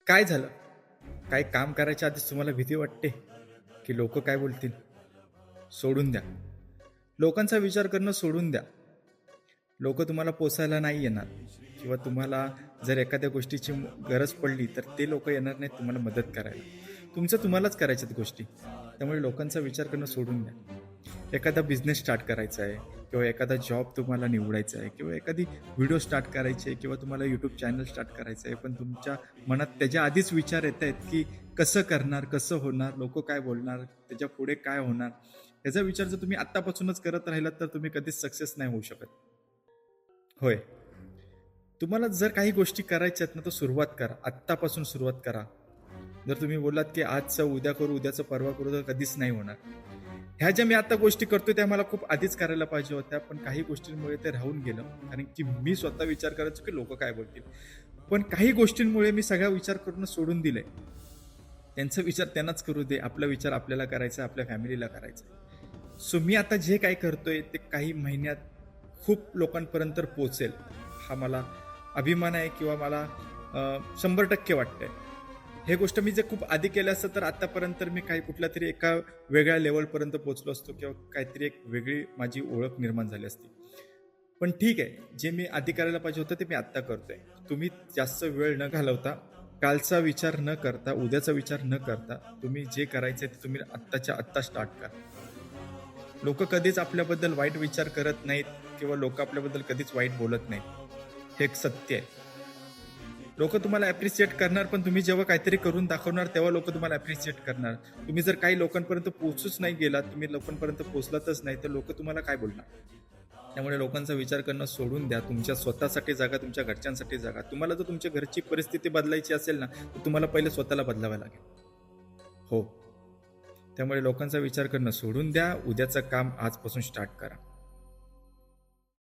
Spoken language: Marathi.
काय झालं? काही काम करायच्या आधीच तुम्हाला भीती वाटते, की लोकं काय बोलतील? सोडून द्या. लोकांचा विचार करणं सोडून द्या. लोकं तुम्हाला पोसायला नाही येणार किंवा तुम्हाला जर एखाद्या गोष्टीची गरज पडली, तर ते लोकं येणार नाहीत तुम्हाला मदत करायला. तुमचं तुम्हालाच करायच्यात गोष्टी. त्यामुळे लोकांचा विचार करणं सोडून द्या. एखादा बिझनेस स्टार्ट करायचा आहे किंवा एखादा जॉब तुम्हाला निवडायचा आहे किंवा एखादी व्हिडिओ स्टार्ट करायची आहे किंवा तुम्हाला YouTube चॅनल स्टार्ट करायचं आहे, पण तुमच्या मनात त्याच्या आधीच विचार येतायत, की कसं करणार, कसं होणार, लोकं काय बोलणार, त्याच्यापुढे काय होणार? याचा विचार जर तुम्ही आत्तापासूनच करत राहिलात, तर तुम्ही कधीच सक्सेस नाही होऊ शकत. होय. तुम्हाला जर काही गोष्टी करायच्या आहेत ना, तर सुरुवात करा. आत्तापासून सुरुवात करा. जर तुम्ही बोललात, की आजचं उद्या करू, उद्याचं परवा करू, तर कधीच नाही होणार. ह्या ज्या मी आता गोष्टी करतोय, त्या मला खूप आधीच करायला पाहिजे होत्या, पण काही गोष्टींमुळे ते राहून गेलं. कारण की मी स्वतः विचार करायचो, की लोकं काय बोलतील. पण काही गोष्टींमुळे मी सगळा विचार करणं सोडून दिलंय. त्यांचा विचार त्यांनाच करू दे. आपला विचार आपल्याला करायचा आहे, आपल्या फॅमिलीला करायचा आहे. सो मी आता जे काही करतोय, ते काही महिन्यात खूप लोकांपर्यंत पोहोचेल. हा मला अभिमान आहे किंवा मला 100% वाटतंय. हे गोष्ट मी जर खूप आधी केलं असतं, तर आतापर्यंत मी काही कुठल्यातरी एका वेगळ्या लेव्हलपर्यंत पोहोचलो असतो किंवा काहीतरी एक वेगळी माझी ओळख निर्माण झाली असती. पण ठीक आहे, जे मी आधी करायला पाहिजे होतं ते मी आत्ता करतोय. तुम्ही जास्त वेळ न घालवता, कालचा विचार न करता, उद्याचा विचार न करता, तुम्ही जे करायचंय ते तुम्ही आत्ताच्या आत्ता स्टार्ट करा. लोकं कधीच आपल्याबद्दल वाईट विचार करत नाहीत किंवा लोकं आपल्याबद्दल कधीच वाईट बोलत नाहीत. हे एक सत्य आहे. लोकं तुम्हाला ॲप्रिशिएट करणार, पण तुम्ही जेव्हा काहीतरी करून दाखवणार, तेव्हा लोकं तुम्हाला ॲप्रिशिएट करणार. तुम्ही जर काही लोकांपर्यंत पोहोचूच नाही गेलात, तुम्ही लोकांपर्यंत पोहोचलातच नाही, तर लोकं तुम्हाला काय बोलणार? त्यामुळे लोकांचा विचार करणं सोडून द्या. तुमच्या स्वतःसाठी जगा, तुमच्या घरच्यांसाठी जगा. तुम्हाला जर तुमच्या घरची परिस्थिती बदलायची असेल ना, तर तुम्हाला पहिले स्वतःला बदलावं लागेल. हो. त्यामुळे लोकांचा विचार करणं सोडून द्या. उद्याचं काम आजपासून स्टार्ट करा.